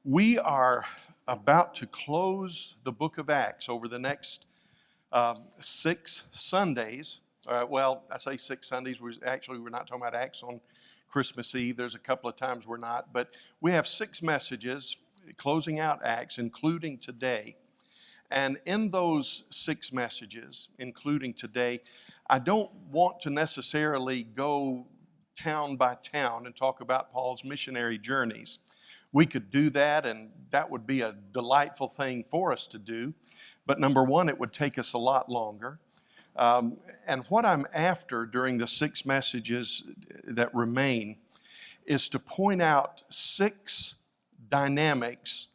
We are about to close the book of Acts over the next 6 Sundays. I say 6 Sundays. We're not talking about Acts on Christmas Eve. There's a couple of times we're not. But we have 6 messages closing out Acts, including today. And in those 6 messages, including today, I don't want to necessarily go town by town and talk about Paul's missionary journeys. We could do that, and that would be a delightful thing for us to do. But number one, it would take us a lot longer. And what I'm after during the 6 messages that remain is to point out 6 dynamics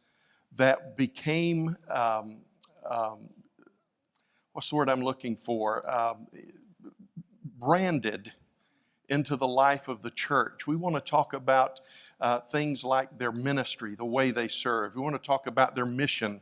that became, what's the word I'm looking for? Branded into the life of the church. We want to talk about things like their ministry, the way they serve. We want to talk about their mission.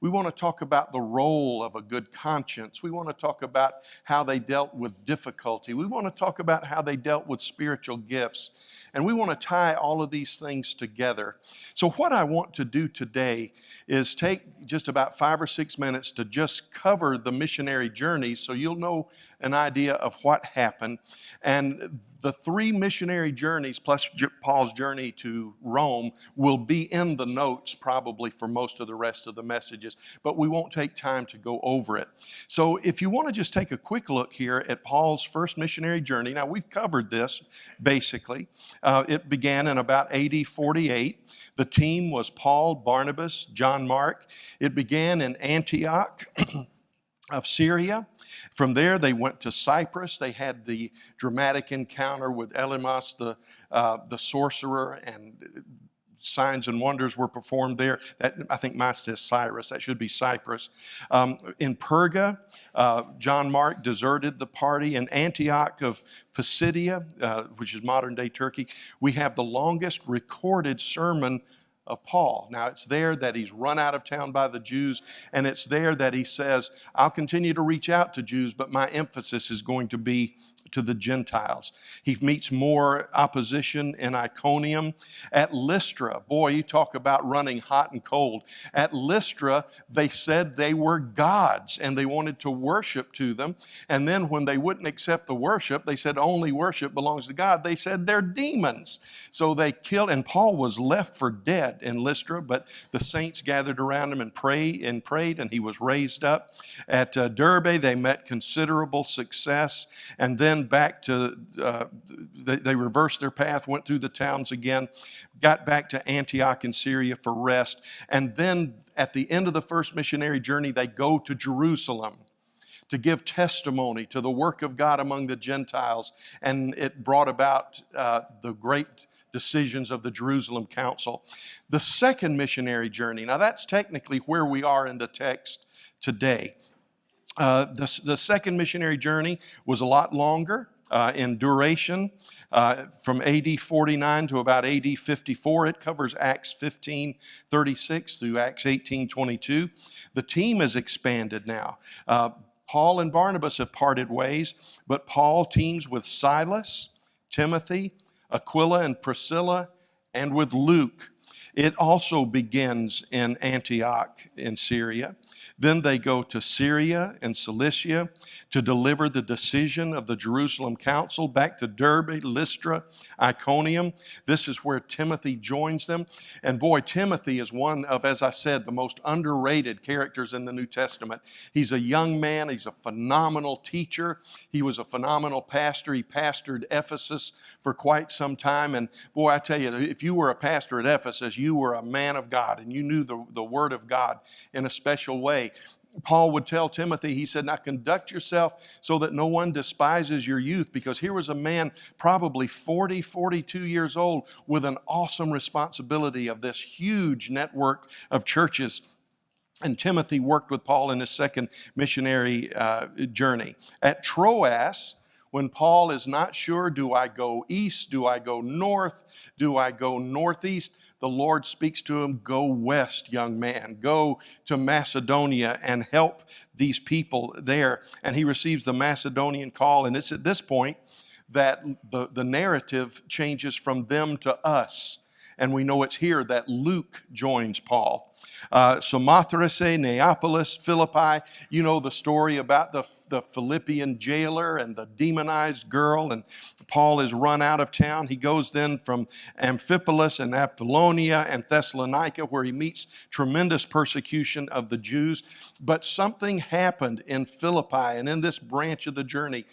We want to talk about the role of a good conscience. We want to talk about how they dealt with difficulty. We want to talk about how they dealt with spiritual gifts. And we want to tie all of these things together. So what I want to do today is take just about 5 or 6 minutes to just cover the missionary journeys so you'll know an idea of what happened. And the 3 missionary journeys plus Paul's journey to Rome will be in the notes probably for most of the rest of the messages, but we won't take time to go over it. So if you want to just take a quick look here at Paul's first missionary journey. Now we've covered this basically. It began in about AD 48. The team was Paul, Barnabas, John Mark. It began in Antioch of Syria. From there, they went to Cyprus. They had the dramatic encounter with Elymas, the sorcerer, and signs and wonders were performed there. That, I think mine says Cyrus. That should be Cyprus. In Perga, John Mark deserted the party. In Antioch of Pisidia, which is modern-day Turkey, we have the longest recorded sermon of Paul. Now, it's there that he's run out of town by the Jews, and it's there that he says, I'll continue to reach out to Jews, but my emphasis is going to be to the Gentiles. He meets more opposition in Iconium. At Lystra, boy, you talk about running hot and cold. At Lystra, they said they were gods and they wanted to worship to them. And then when they wouldn't accept the worship, they said only worship belongs to God. They said they're demons. So they killed, and Paul was left for dead in Lystra, but the saints gathered around him and prayed, and he was raised up. At Derbe, they met considerable success, and then back to, they reversed their path, went through the towns again, got back to Antioch in Syria for rest. And then at the end of the first missionary journey, they go to Jerusalem to give testimony to the work of God among the Gentiles. And it brought about the great decisions of the Jerusalem Council. The second missionary journey, now that's technically where we are in the text today. The second missionary journey was a lot longer in duration, from AD 49 to about AD 54. It covers Acts 15:36 through Acts 18:22. The team has expanded now. Paul and Barnabas have parted ways, but Paul teams with Silas, Timothy, Aquila and Priscilla, and with Luke. It also begins in Antioch in Syria. Then they go to Syria and Cilicia to deliver the decision of the Jerusalem Council, back to Derbe, Lystra, Iconium. This is where Timothy joins them. And boy, Timothy is one of, as I said, the most underrated characters in the New Testament. He's a young man. He's a phenomenal teacher. He was a phenomenal pastor. He pastored Ephesus for quite some time. And boy, I tell you, if you were a pastor at Ephesus, you were a man of God and you knew the Word of God in a special way. Paul would tell Timothy, he said, now conduct yourself so that no one despises your youth, because here was a man probably 40, 42 years old with an awesome responsibility of this huge network of churches. And Timothy worked with Paul in his second missionary journey. At Troas, when Paul is not sure, do I go east? Do I go north? Do I go northeast? The Lord speaks to him, go west, young man. Go to Macedonia and help these people there. And he receives the Macedonian call. And it's at this point that the narrative changes from them to us. and we know it's here that Luke joins Paul. Samothrace, Neapolis, Philippi. You know the story about the Philippian jailer and the demonized girl, and Paul is run out of town. He goes then from Amphipolis and Apollonia and Thessalonica, where he meets tremendous persecution of the Jews. But something happened in Philippi, and in this branch of the journey,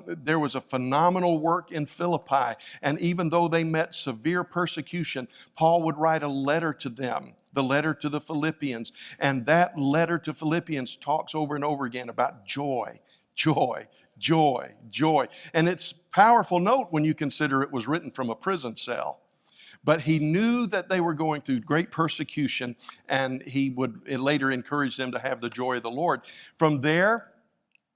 there was a phenomenal work in Philippi. And even though they met severe persecution, Paul would write a letter to them, the letter to the Philippians. And that letter to Philippians talks over and over again about joy, joy, joy, joy. And it's a powerful note when you consider it was written from a prison cell. But he knew that they were going through great persecution, and he would later encourage them to have the joy of the Lord. From there,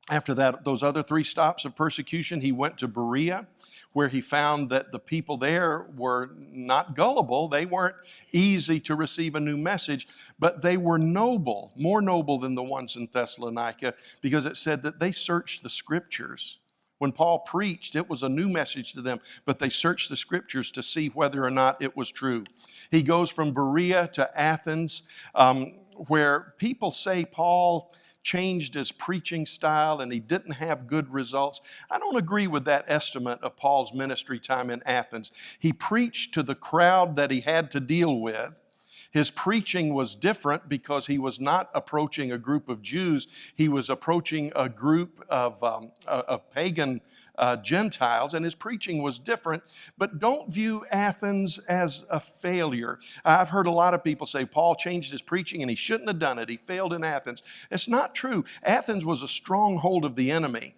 after that, those other 3 stops of persecution, he went to Berea, where he found that the people there were not gullible. They weren't easy to receive a new message, but they were noble, more noble than the ones in Thessalonica, because it said that they searched the Scriptures. When Paul preached, it was a new message to them, but they searched the Scriptures to see whether or not it was true. He goes from Berea to Athens, where people say Paul changed his preaching style and he didn't have good results. I don't agree with that estimate of Paul's ministry time in Athens. He preached to the crowd that he had to deal with. His preaching was different because he was not approaching a group of Jews. He was approaching a group of pagan Gentiles, and his preaching was different. But don't view Athens as a failure. I've heard a lot of people say Paul changed his preaching and he shouldn't have done it. He failed in Athens. It's not true. Athens was a stronghold of the enemy,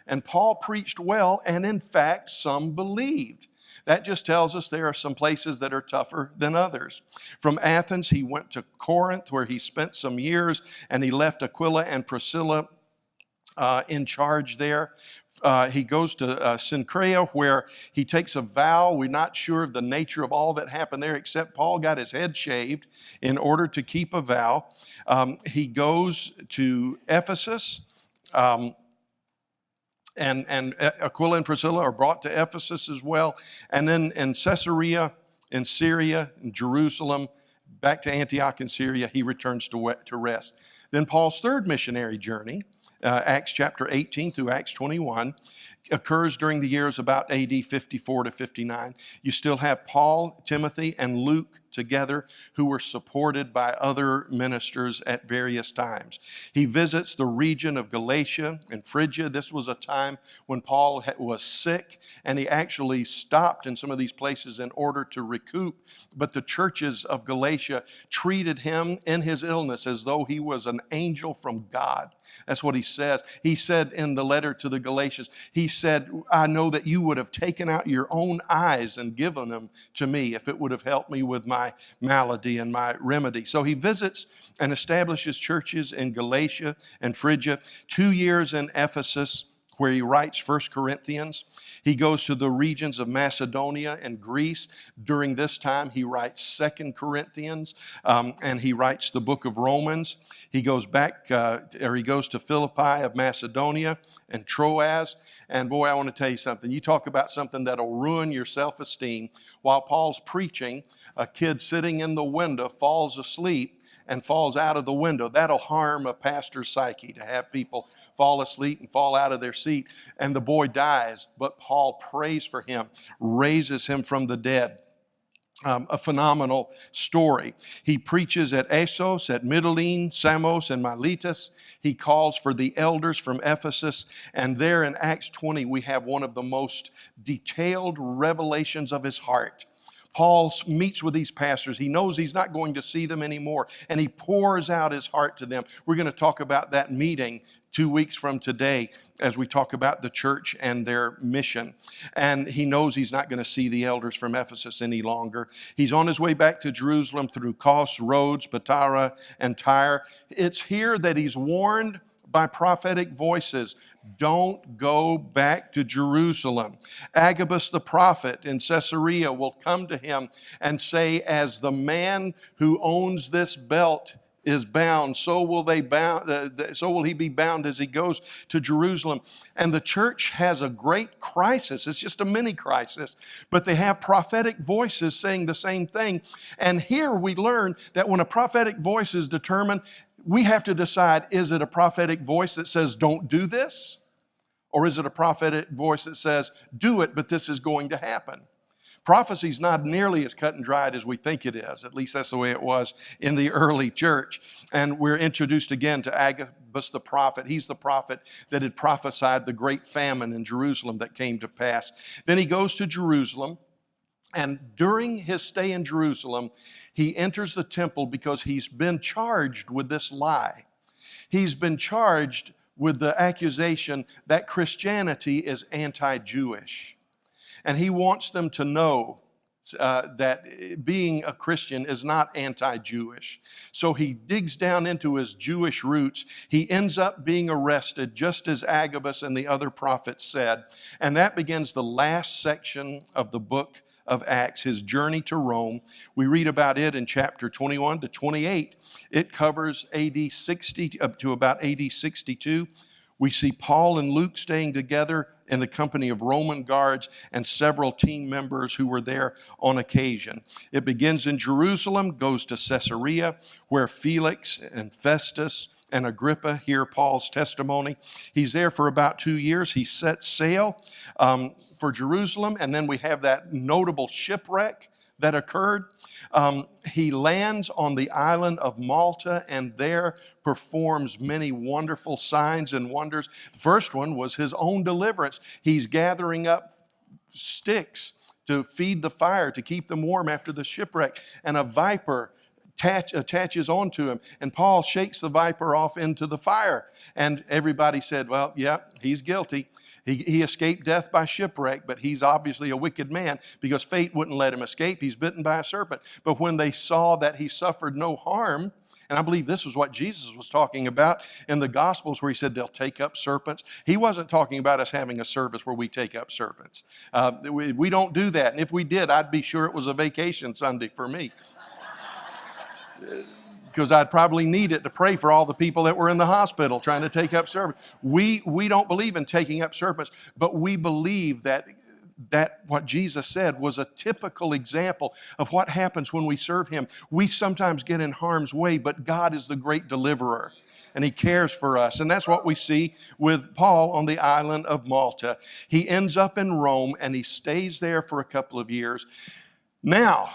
and Paul preached well, and in fact, some believed. That just tells us there are some places that are tougher than others. From Athens, he went to Corinth, where he spent some years, and he left Aquila and Priscilla in charge there. He goes to Cenchrea, where he takes a vow. We're not sure of the nature of all that happened there, except Paul got his head shaved in order to keep a vow. He goes to Ephesus. And Aquila and Priscilla are brought to Ephesus as well. And then in Caesarea, in Syria, in Jerusalem, back to Antioch in Syria, he returns to rest. Then Paul's third missionary journey, Acts chapter 18 through Acts 21, occurs during the years about AD 54 to 59. You still have Paul, Timothy, and Luke together, who were supported by other ministers at various times. He visits the region of Galatia and Phrygia. This was a time when Paul was sick, and he actually stopped in some of these places in order to recoup. But the churches of Galatia treated him in his illness as though he was an angel from God. That's what he says. He said in the letter to the Galatians, he said, I know that you would have taken out your own eyes and given them to me if it would have helped me with my malady and my remedy. So he visits and establishes churches in Galatia and Phrygia, 2 years in Ephesus, where he writes 1 Corinthians. He goes to the regions of Macedonia and Greece. During this time, he writes 2 Corinthians, and he writes the book of Romans. He goes he goes to Philippi of Macedonia and Troas. And boy, I want to tell you something. You talk about something that'll ruin your self-esteem. While Paul's preaching, a kid sitting in the window falls asleep and falls out of the window. That'll harm a pastor's psyche, to have people fall asleep and fall out of their seat. And the boy dies, but Paul prays for him, raises him from the dead. A phenomenal story. He preaches at Assos, at Mytilene, Samos, and Miletus. He calls for the elders from Ephesus. And there in Acts 20, we have one of the most detailed revelations of his heart. Paul meets with these pastors. He knows he's not going to see them anymore, and he pours out his heart to them. We're going to talk about that meeting 2 weeks from today as we talk about the church and their mission. And he knows he's not going to see the elders from Ephesus any longer. He's on his way back to Jerusalem through Kos, Rhodes, Patara, and Tyre. It's here that he's warned by prophetic voices, don't go back to Jerusalem. Agabus the prophet in Caesarea will come to him and say, as the man who owns this belt is bound, so will he be bound as he goes to Jerusalem. And the church has a great crisis. It's just a mini crisis, but they have prophetic voices saying the same thing. And here we learn that when a prophetic voice is determined, we have to decide, is it a prophetic voice that says, don't do this? Or is it a prophetic voice that says, do it, but this is going to happen? Prophecy is not nearly as cut and dried as we think it is. At least that's the way it was in the early church. And we're introduced again to Agabus the prophet. He's the prophet that had prophesied the great famine in Jerusalem that came to pass. Then he goes to Jerusalem, and during his stay in Jerusalem, he enters the temple because he's been charged with this lie. He's been charged with the accusation that Christianity is anti-Jewish. And he wants them to know that being a Christian is not anti-Jewish. So he digs down into his Jewish roots. He ends up being arrested, just as Agabus and the other prophets said. And that begins the last section of the book of Acts, his journey to Rome. We read about it in chapter 21 to 28. It covers AD 60 up to about AD 62. We see Paul and Luke staying together in the company of Roman guards and several team members who were there on occasion. It begins in Jerusalem, goes to Caesarea, where Felix and Festus and Agrippa hear Paul's testimony. He's there for about 2 years. He sets sail for Jerusalem, and then we have that notable shipwreck that occurred. He lands on the island of Malta and there performs many wonderful signs and wonders. The first one was his own deliverance. He's gathering up sticks to feed the fire, to keep them warm after the shipwreck, and a viper attaches onto him, and Paul shakes the viper off into the fire. And everybody said, well, yeah, he's guilty. He escaped death by shipwreck, but he's obviously a wicked man because fate wouldn't let him escape. He's bitten by a serpent. But when they saw that he suffered no harm, and I believe this was what Jesus was talking about in the Gospels where he said they'll take up serpents. He wasn't talking about us having a service where we take up serpents. We don't do that. And if we did, I'd be sure it was a vacation Sunday for me. Because I'd probably need it to pray for all the people that were in the hospital trying to take up serpents. We don't believe in taking up serpents, but we believe that what Jesus said was a typical example of what happens when we serve him. We sometimes get in harm's way, but God is the great deliverer, and he cares for us. And that's what we see with Paul on the island of Malta. He ends up in Rome, and he stays there for a couple of years. Now,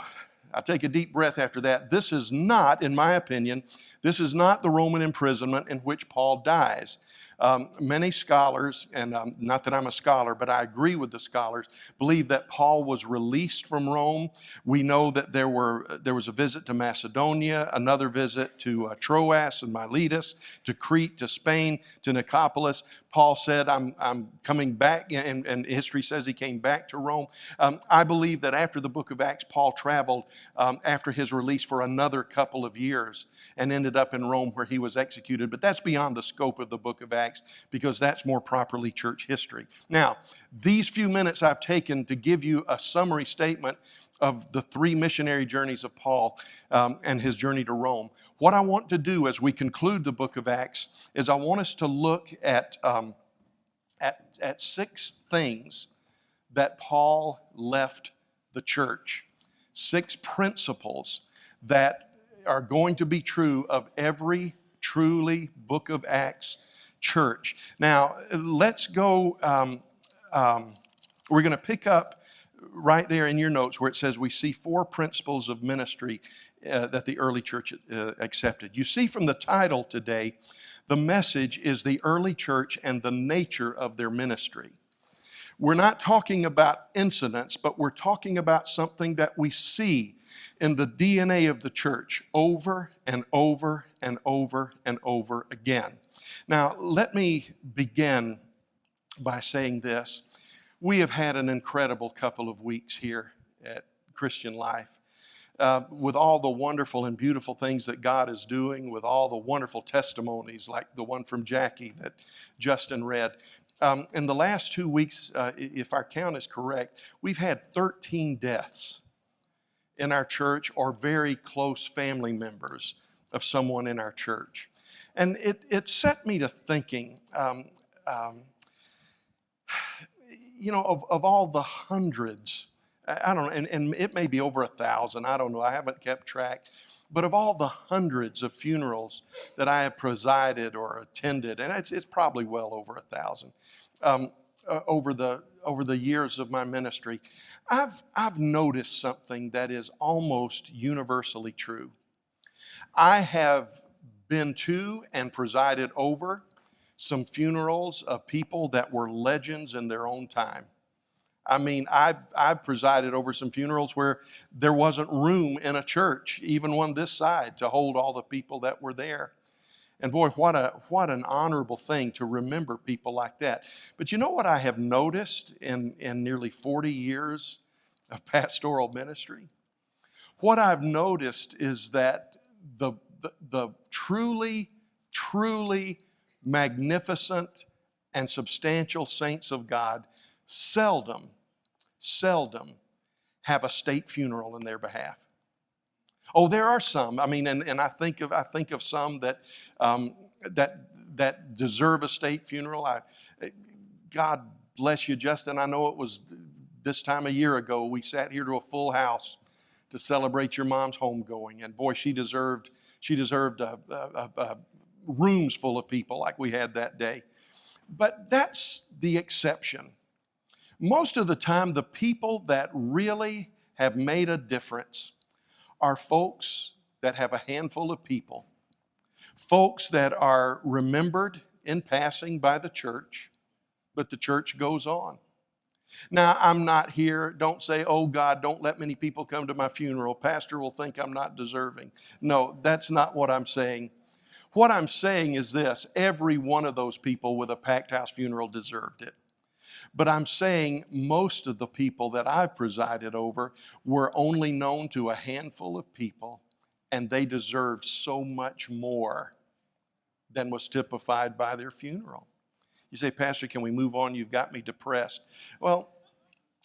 I take a deep breath after that. This is not, in my opinion, this is not the Roman imprisonment in which Paul dies. Many scholars, and not that I'm a scholar, but I agree with the scholars, believe that Paul was released from Rome. We know that there was a visit to Macedonia, another visit to Troas and Miletus, to Crete, to Spain, to Nicopolis. Paul said, I'm coming back, and history says he came back to Rome. I believe that after the book of Acts, Paul traveled after his release for another couple of years and ended up in Rome where he was executed. But that's beyond the scope of the book of Acts, because that's more properly church history. Now, these few minutes I've taken to give you a summary statement of the 3 missionary journeys of Paul and his journey to Rome. What I want to do as we conclude the book of Acts is I want us to look at 6 things that Paul left the church. 6 principles that are going to be true of every truly book of Acts church. Now, let's go, we're going to pick up right there in your notes where it says we see 4 principles of ministry that the early church accepted. You see from the title today, the message is the early church and the nature of their ministry. We're not talking about incidents, but we're talking about something that we see in the DNA of the church over and over and over and over again. Now, let me begin by saying this. We have had an incredible couple of weeks here at Christian Life. With all the wonderful and beautiful things that God is doing, with all the wonderful testimonies like the one from Jackie that Justin read. In the last 2 weeks, if our count is correct, we've had 13 deaths in our church or very close family members of someone in our church. And it set me to thinking, of all the hundreds, I don't know, and it may be over 1,000, I don't know, I haven't kept track, but of all the hundreds of funerals that I have presided or attended, and it's probably well over 1,000, over the years of my ministry, I've noticed something that is almost universally true. I have been to and presided over some funerals of people that were legends in their own time. I mean, I've presided over some funerals where there wasn't room in a church, even one this side, to hold all the people that were there. And boy, what an honorable thing to remember people like that. But you know what I have noticed in nearly 40 years of pastoral ministry? What I've noticed is that the truly, truly magnificent and substantial saints of God seldom have a state funeral in their behalf. Oh, there are some. I mean, and I think of some that that deserve a state funeral. God bless you, Justin. I know it was this time a year ago we sat here to a full house to celebrate your mom's homegoing, and boy, she deserved rooms full of people like we had that day. But that's the exception. Most of the time, the people that really have made a difference are folks that have a handful of people, folks that are remembered in passing by the church, but the church goes on. Now, I'm not here, don't say, oh God, don't let many people come to my funeral. Pastor will think I'm not deserving. No, that's not what I'm saying. What I'm saying is this: every one of those people with a packed house funeral deserved it. But I'm saying most of the people that I've presided over were only known to a handful of people, and they deserved so much more than was typified by their funeral. You say, Pastor, can we move on? You've got me depressed. Well,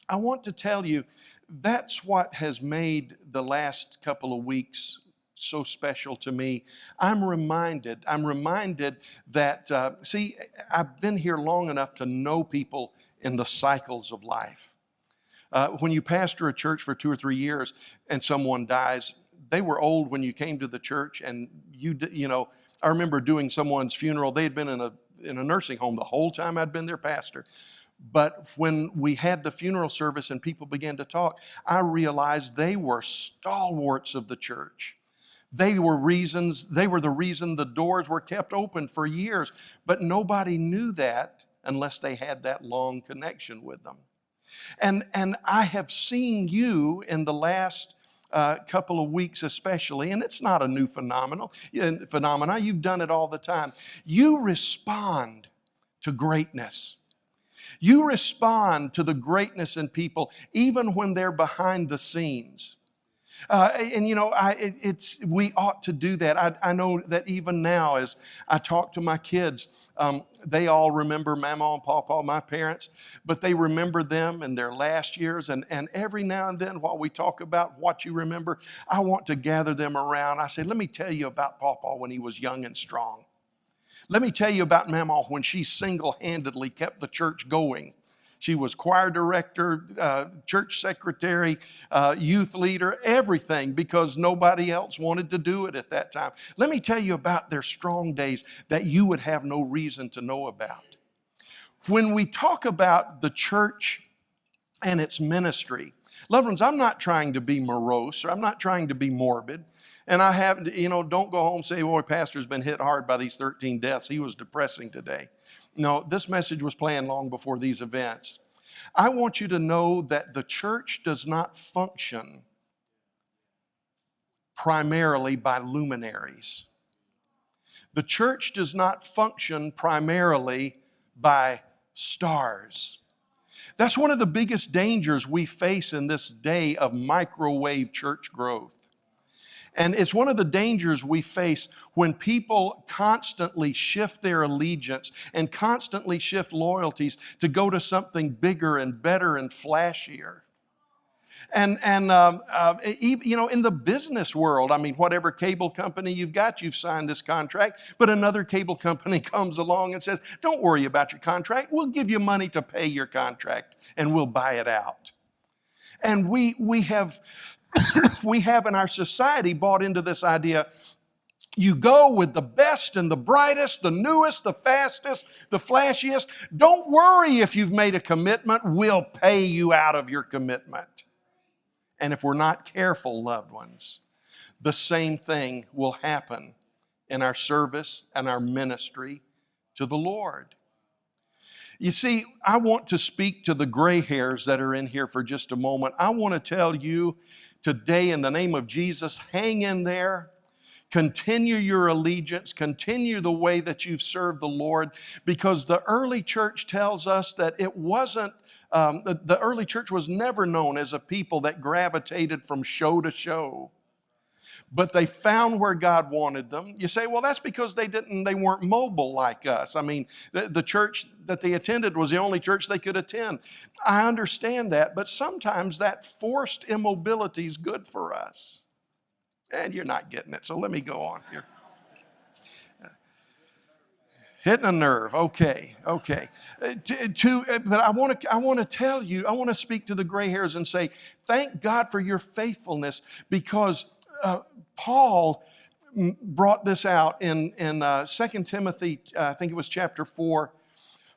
I want to tell you, that's what has made the last couple of weeks so special to me. I'm reminded that, I've been here long enough to know people in the cycles of life. When you pastor a church for 2 or 3 years and someone dies, they were old when you came to the church, and I remember doing someone's funeral. They had been in a nursing home the whole time I'd been their pastor. But when we had the funeral service and people began to talk, I realized they were stalwarts of the church. They were the reason the doors were kept open for years, but nobody knew that unless they had that long connection with them. And I have seen you in the last couple of weeks especially, and it's not a new phenomena. You've done it all the time. You respond to greatness. You respond to the greatness in people, even when they're behind the scenes. We ought to do that. I know that even now, as I talk to my kids, they all remember Mama and Papa, my parents, but they remember them in their last years. And every now and then, while we talk about what you remember, I want to gather them around. I say, let me tell you about Papa when he was young and strong. Let me tell you about Mama when she single-handedly kept the church going. She was choir director, church secretary, youth leader, everything, because nobody else wanted to do it at that time. Let me tell you about their strong days that you would have no reason to know about. When we talk about the church and its ministry, loved ones, I'm not trying to be morose, or I'm not trying to be morbid. And I haven't, don't go home and say, boy, Pastor's been hit hard by these 13 deaths. He was depressing today. No, this message was planned long before these events. I want you to know that the church does not function primarily by luminaries. The church does not function primarily by stars. That's one of the biggest dangers we face in this day of microwave church growth. And it's one of the dangers we face when people constantly shift their allegiance and constantly shift loyalties to go to something bigger and better and flashier. In the business world, I mean, whatever cable company you've got, you've signed this contract, but another cable company comes along and says, don't worry about your contract. We'll give you money to pay your contract and we'll buy it out. And we have we have in our society bought into this idea. You go with the best and the brightest, the newest, the fastest, the flashiest. Don't worry if you've made a commitment. We'll pay you out of your commitment. And if we're not careful, loved ones, the same thing will happen in our service and our ministry to the Lord. You see, I want to speak to the gray hairs that are in here for just a moment. I want to tell you today in the name of Jesus, hang in there. Continue your allegiance, continue the way that you've served the Lord, because the early church tells us that it wasn't, the early church was never known as a people that gravitated from show to show, but they found where God wanted them. You say, well, that's because they weren't mobile like us. I mean, the church that they attended was the only church they could attend. I understand that, but sometimes that forced immobility is good for us. And you're not getting it, so let me go on here. Hitting a nerve, okay. But I want to tell you, I want to speak to the gray hairs and say, thank God for your faithfulness, because Paul brought this out in 2 Timothy, I think it was chapter 4.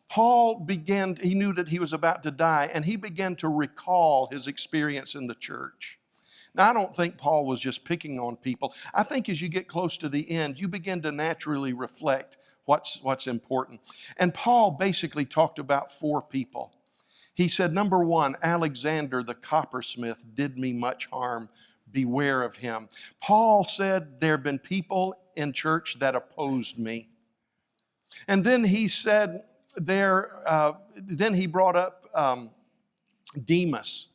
Paul he knew that he was about to die, and he began to recall his experience in the church. Now, I don't think Paul was just picking on people. I think as you get close to the end, you begin to naturally reflect what's important. And Paul basically talked about 4 people. He said, number 1, Alexander the coppersmith did me much harm. Beware of him. Paul said, there have been people in church that opposed me. And then he said, then he brought up Demas.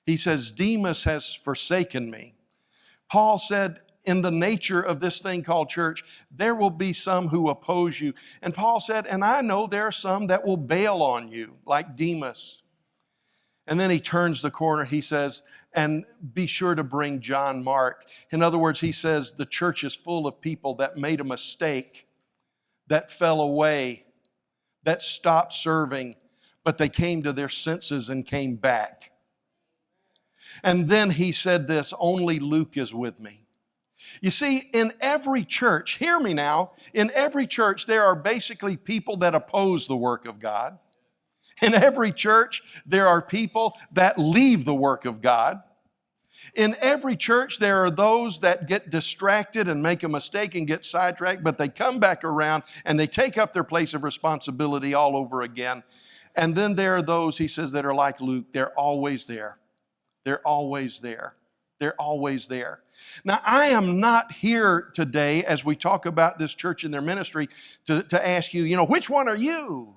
He says, Demas has forsaken me. Paul said, in the nature of this thing called church, there will be some who oppose you. And Paul said, and I know there are some that will bail on you, like Demas. And then he turns the corner, he says, and be sure to bring John Mark. In other words, he says, the church is full of people that made a mistake, that fell away, that stopped serving, but they came to their senses and came back. And then he said this, only Luke is with me. You see, in every church, hear me now, in every church there are basically people that oppose the work of God. In every church there are people that leave the work of God. In every church there are those that get distracted and make a mistake and get sidetracked, but they come back around and they take up their place of responsibility all over again. And then there are those, he says, that are like Luke. They're always there. They're always there. They're always there. Now, I am not here today as we talk about this church and their ministry to ask you, which one are you?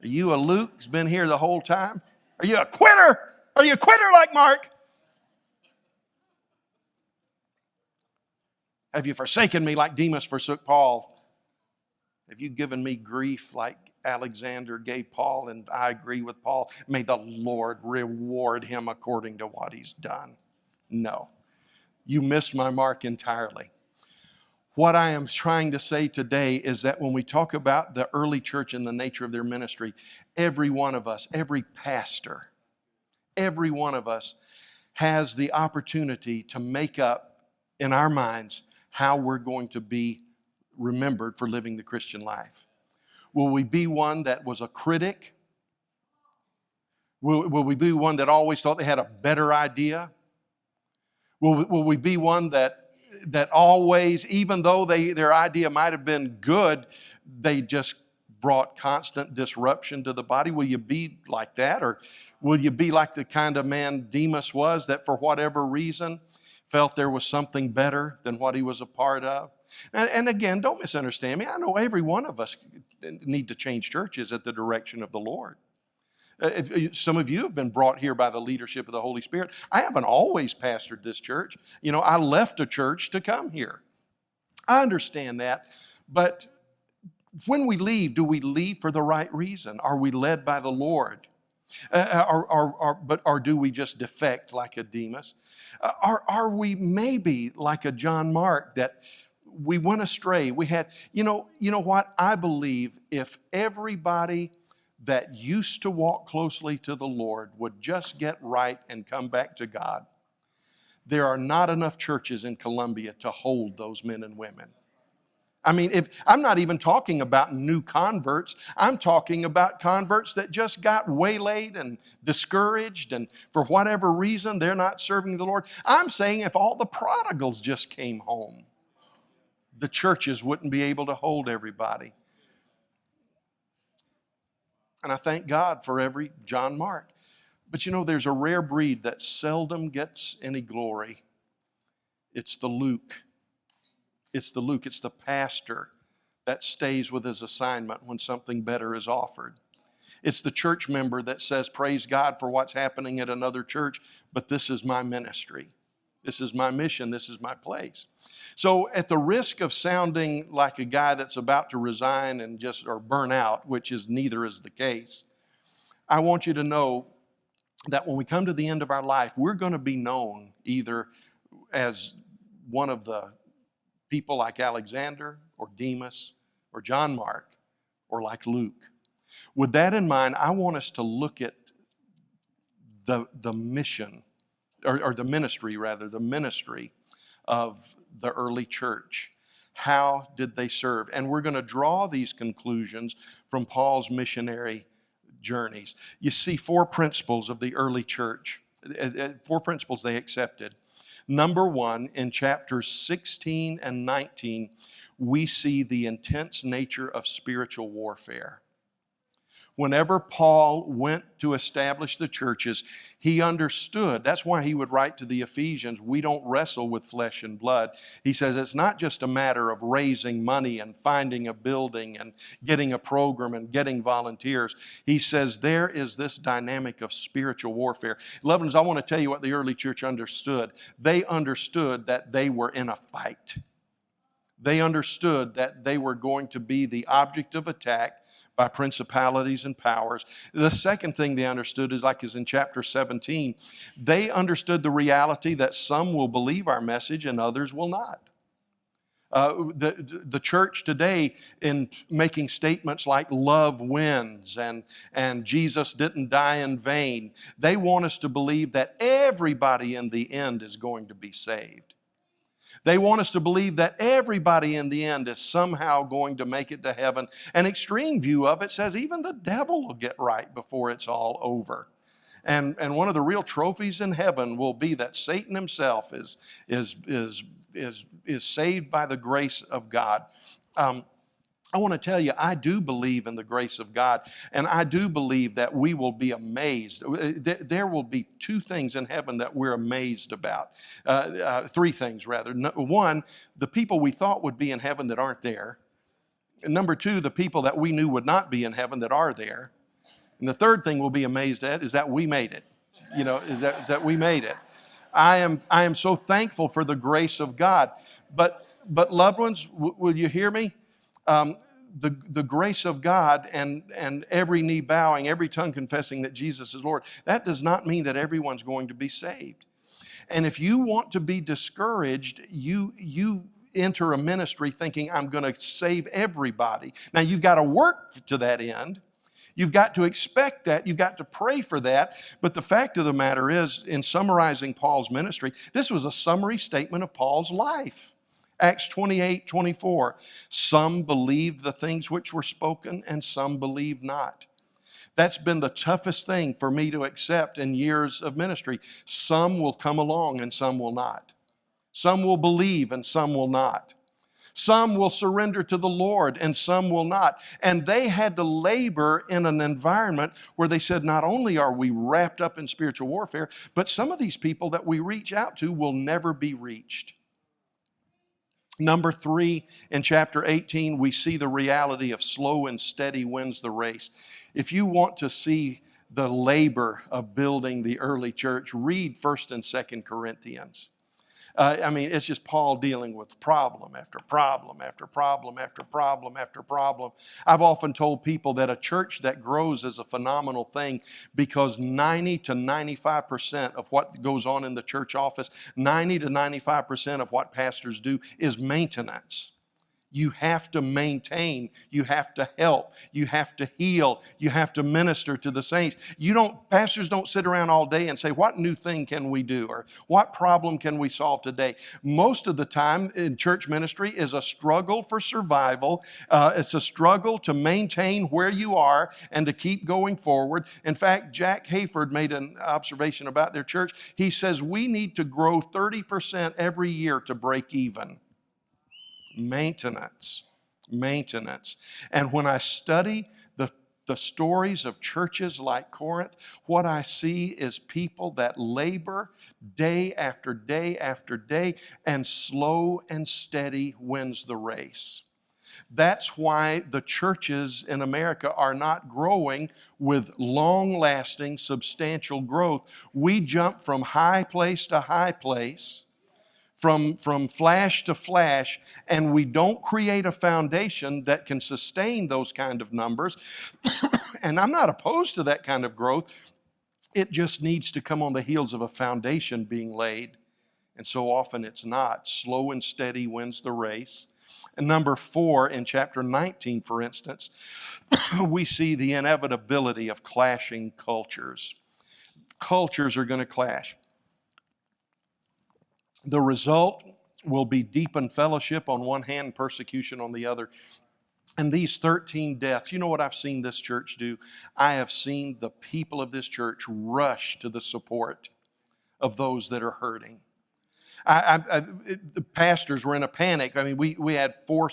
Are you a Luke who's been here the whole time? Are you a quitter? Are you a quitter like Mark? Have you forsaken me like Demas forsook Paul? Have you given me grief like Alexander gave Paul? And I agree with Paul. May the Lord reward him according to what he's done. No, you missed my mark entirely. What I am trying to say today is that when we talk about the early church and the nature of their ministry, every one of us, every pastor, every one of us has the opportunity to make up in our minds how we're going to be remembered for living the Christian life. Will we be one that was a critic? Will we be one that always thought they had a better idea? Will we be one that always, even though their idea might have been good, they just brought constant disruption to the body? Will you be like that? Or will you be like the kind of man Demas was, that for whatever reason felt there was something better than what he was a part of? And again, don't misunderstand me. I know every one of us need to change churches at the direction of the Lord. Some of you have been brought here by the leadership of the Holy Spirit. I haven't always pastored this church. I left a church to come here. I understand that. But when we leave, do we leave for the right reason? Are we led by the Lord? Or do we just defect like a Demas? Are we maybe like a John Mark that we went astray? We had, you know what? I believe if everybody that used to walk closely to the Lord would just get right and come back to God, there are not enough churches in Columbia to hold those men and women. I mean, I'm not even talking about new converts. I'm talking about converts that just got waylaid and discouraged, and for whatever reason, they're not serving the Lord. I'm saying if all the prodigals just came home, the churches wouldn't be able to hold everybody. And I thank God for every John Mark. But there's a rare breed that seldom gets any glory. It's the Luke. It's the pastor that stays with his assignment when something better is offered. It's the church member that says, praise God for what's happening at another church, but this is my ministry. This is my mission. This is my place. So at the risk of sounding like a guy that's about to resign or burn out, which is neither is the case, I want you to know that when we come to the end of our life, we're going to be known either as one of the people like Alexander or Demas or John Mark or like Luke. With that in mind, I want us to look at the mission, or the ministry of the early church. How did they serve? And we're going to draw these conclusions from Paul's missionary journeys. You see 4 principles of the early church, 4 principles they accepted. Number 1, in chapters 16 and 19, we see the intense nature of spiritual warfare. Whenever Paul went to establish the churches, he understood. That's why he would write to the Ephesians, we don't wrestle with flesh and blood. He says it's not just a matter of raising money and finding a building and getting a program and getting volunteers. He says there is this dynamic of spiritual warfare. Loved ones, I want to tell you what the early church understood. They understood that they were in a fight. They understood that they were going to be the object of attack by principalities and powers. The second thing they understood is in chapter 17. They understood the reality that some will believe our message and others will not. The church today, in making statements like love wins and Jesus didn't die in vain, they want us to believe that everybody in the end is going to be saved. They want us to believe that everybody in the end is somehow going to make it to heaven. An extreme view of it says even the devil will get right before it's all over. And one of the real trophies in heaven will be that Satan himself is saved by the grace of God. I want to tell you, I do believe in the grace of God, and I do believe that we will be amazed. There will be 2 things in heaven that we're amazed about. 3 things, rather. 1, the people we thought would be in heaven that aren't there. And number 2, the people that we knew would not be in heaven that are there. And the third thing we'll be amazed at is that we made it. Is that we made it. I am so thankful for the grace of God. But loved ones, will you hear me? The grace of God and every knee bowing, every tongue confessing that Jesus is Lord, that does not mean that everyone's going to be saved. And if you want to be discouraged, you enter a ministry thinking, I'm going to save everybody. Now, you've got to work to that end. You've got to expect that. You've got to pray for that. But the fact of the matter is, in summarizing Paul's ministry, this was a summary statement of Paul's life. Acts 28:24, some believed the things which were spoken and some believed not. That's been the toughest thing for me to accept in years of ministry. Some will come along and some will not. Some will believe and some will not. Some will surrender to the Lord and some will not. And they had to labor in an environment where they said, not only are we wrapped up in spiritual warfare, but some of these people that we reach out to will never be reached. Number 3, in chapter 18, we see the reality of slow and steady wins the race. If you want to see the labor of building the early church, read 1st and 2nd Corinthians. It's just Paul dealing with problem after problem after problem after problem after problem. I've often told people that a church that grows is a phenomenal thing because 90 to 95% of what goes on in the church office, 90 to 95% of what pastors do is maintenance. You have to maintain, you have to help, you have to heal, you have to minister to the saints. Pastors don't sit around all day and say, what new thing can we do? Or what problem can we solve today? Most of the time in church ministry is a struggle for survival. It's a struggle to maintain where you are and to keep going forward. In fact, Jack Hayford made an observation about their church. He says, we need to grow 30% every year to break even. Maintenance. And when I study the stories of churches like Corinth, what I see is people that labor day after day after day, and slow and steady wins the race. That's why the churches in America are not growing with long-lasting, substantial growth. We jump from high place to high place, from flash to flash, and we don't create a foundation that can sustain those kind of numbers. And I'm not opposed to that kind of growth. It just needs to come on the heels of a foundation being laid. And so often it's not. Slow and steady wins the race. And number 4, in chapter 19, for instance, we see the inevitability of clashing cultures. Cultures are going to clash. The result will be deepened fellowship on one hand, persecution on the other. And these 13 deaths, you know what I've seen this church do? I have seen the people of this church rush to the support of those that are hurting. The pastors were in a panic. We had four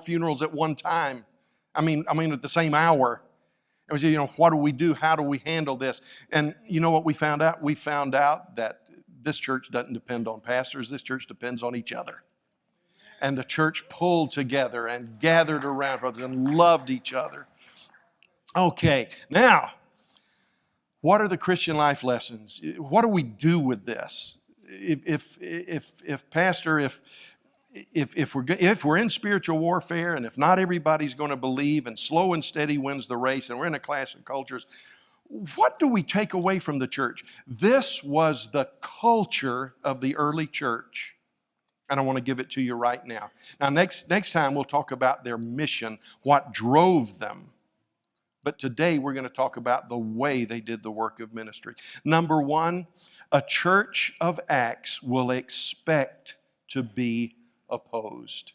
funerals at one time. At the same hour. And we said, what do we do? How do we handle this? And you know what we found out? We found out that this church doesn't depend on pastors. This church depends on each other. And the church pulled together and gathered around others and loved each other. Okay, now, what are the Christian life lessons? What do we do with this? If we're in spiritual warfare, and if not everybody's going to believe, and slow and steady wins the race, and we're in a clash of cultures, what do we take away from the church? This was the culture of the early church. And I want to give it to you right now. Now, next time we'll talk about their mission, what drove them. But today we're going to talk about the way they did the work of ministry. Number 1, a church of Acts will expect to be opposed.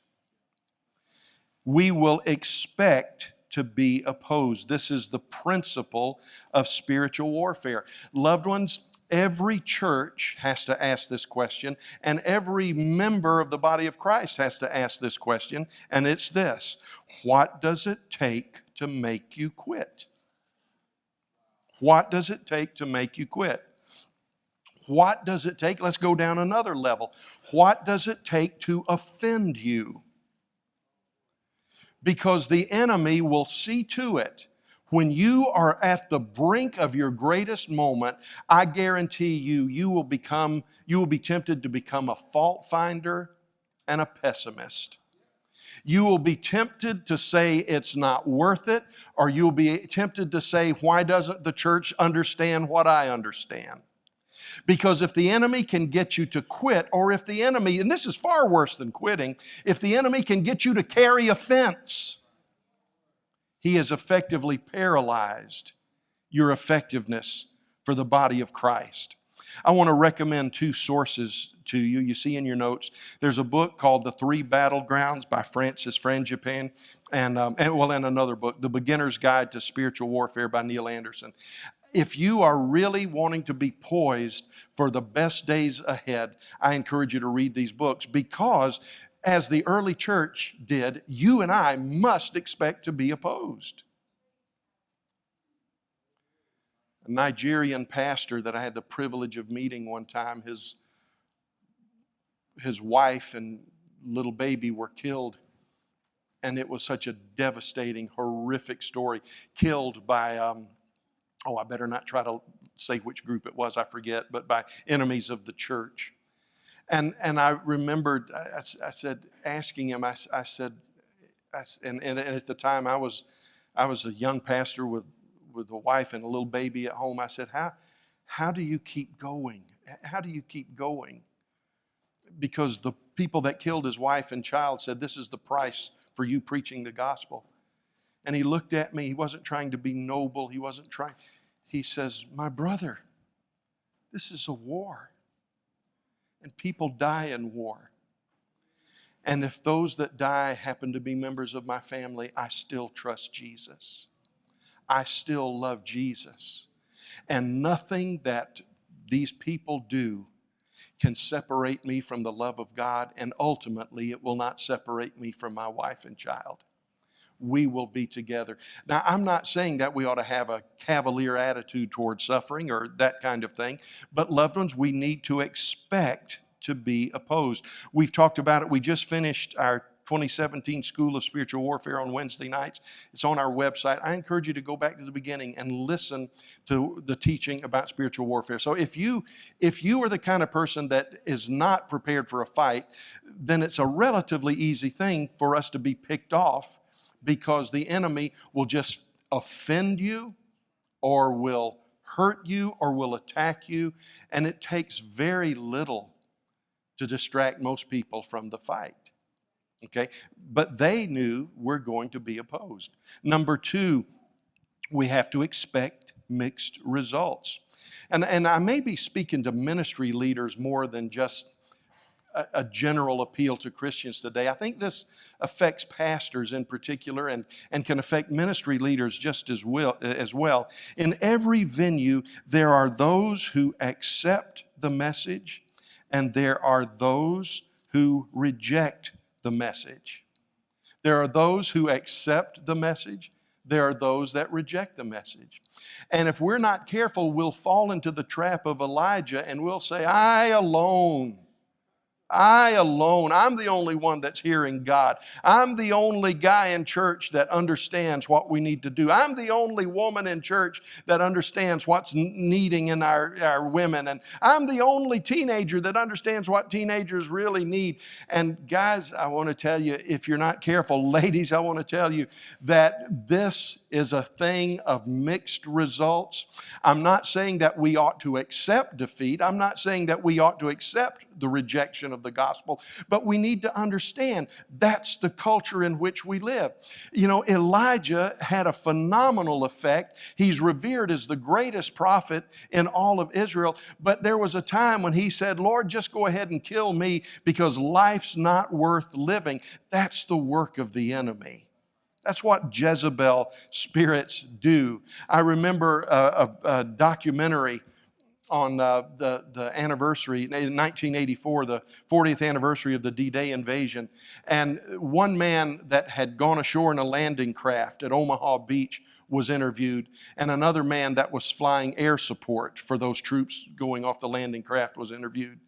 We will expect to be opposed. This is the principle of spiritual warfare. Loved ones, every church has to ask this question, and every member of the body of Christ has to ask this question, and it's this: what does it take to make you quit? What does it take to make you quit? What does it take? Let's go down another level. What does it take to offend you? Because the enemy will see to it. When you are at the brink of your greatest moment, I guarantee you will be tempted to become a fault finder and a pessimist. You will be tempted to say it's not worth it, or you'll be tempted to say, why doesn't the church understand what I understand? Because if the enemy can get you to quit, or if the enemy, and this is far worse than quitting, if the enemy can get you to carry offense, he has effectively paralyzed your effectiveness for the body of Christ. I want to recommend 2 sources to you. You see in your notes, there's a book called The 3 Battlegrounds by Francis Frangipane, and another book, The Beginner's Guide to Spiritual Warfare by Neil Anderson. If you are really wanting to be poised for the best days ahead, I encourage you to read these books, because as the early church did, you and I must expect to be opposed. A Nigerian pastor that I had the privilege of meeting one time, his wife and little baby were killed. And it was such a devastating, horrific story. Killed by, I better not try to say which group it was, I forget, but by enemies of the church. And I remembered, I said, asking him, and at the time I was a young pastor with a wife and a little baby at home. I said, how do you keep going? How do you keep going? Because the people that killed his wife and child said, this is the price for you preaching the gospel. And he looked at me. He wasn't trying to be noble. He says, my brother, this is a war. And people die in war. And if those that die happen to be members of my family, I still trust Jesus. I still love Jesus. And nothing that these people do can separate me from the love of God. And ultimately, it will not separate me from my wife and child. We will be together. Now, I'm not saying that we ought to have a cavalier attitude toward suffering or that kind of thing. But loved ones, we need to expect to be opposed. We've talked about it. We just finished our 2017 School of Spiritual Warfare on Wednesday nights. It's on our website. I encourage you to go back to the beginning and listen to the teaching about spiritual warfare. So if you are the kind of person that is not prepared for a fight, then it's a relatively easy thing for us to be picked off, because the enemy will just offend you or will hurt you or will attack you, and it takes very little to distract most people from the fight. Okay? But they knew we're going to be opposed. Number two, we have to expect mixed results. And I may be speaking to ministry leaders more than just a general appeal to Christians today. I think this affects pastors in particular and can affect ministry leaders just as well. In every venue, there are those who accept the message and there are those who reject the message. There are those who accept the message. There are those that reject the message. And if we're not careful, we'll fall into the trap of Elijah and we'll say, I alone, I'm the only one that's hearing God. I'm the only guy in church that understands what we need to do. I'm the only woman in church that understands what's needing in our women. And I'm the only teenager that understands what teenagers really need. And guys, I want to tell you, if you're not careful, ladies, I want to tell you that this is a thing of mixed results. I'm not saying that we ought to accept defeat. I'm not saying that we ought to accept the rejection of the gospel, but we need to understand that's the culture in which we live. You know, Elijah had a phenomenal effect. He's revered as the greatest prophet in all of Israel, but there was a time when he said, Lord, just go ahead and kill me because life's not worth living. That's the work of the enemy. That's what Jezebel spirits do. I remember a documentary on the anniversary, in 1984, the 40th anniversary of the D-Day invasion. And one man that had gone ashore in a landing craft at Omaha Beach was interviewed, and another man that was flying air support for those troops going off the landing craft was interviewed.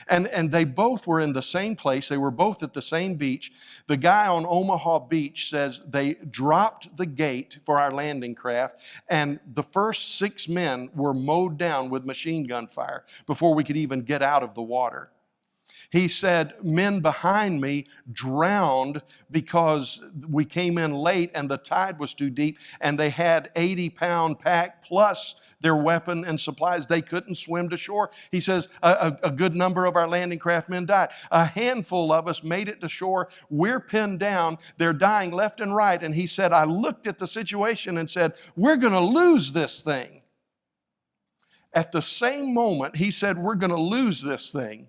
And they both were in the same place. They were both at the same beach. The guy on Omaha Beach says they dropped the gate for our landing craft, and the first 6 men were mowed down with machine gun fire before we could even get out of the water. He said, men behind me drowned because we came in late and the tide was too deep, and they had 80-pound pack plus their weapon and supplies. They couldn't swim to shore. He says a good number of our landing craft men died. A handful of us made it to shore. We're pinned down. They're dying left and right. And he said, I looked at the situation and said, we're going to lose this thing. At the same moment, he said, we're going to lose this thing.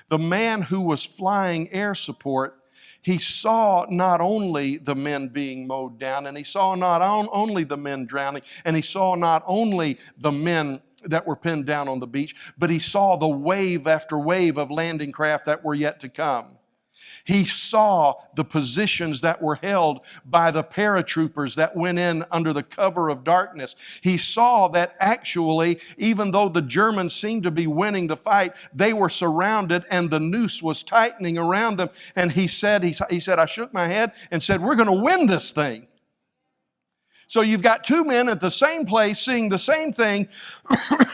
The man who was flying air support, he saw not only the men being mowed down, and he saw not only the men drowning, and he saw not only the men that were pinned down on the beach, but he saw the wave after wave of landing craft that were yet to come. He saw the positions that were held by the paratroopers that went in under the cover of darkness. He saw that actually, even though the Germans seemed to be winning the fight, they were surrounded and the noose was tightening around them. And he said, I shook my head and said, we're going to win this thing. So you've got two men at the same place seeing the same thing,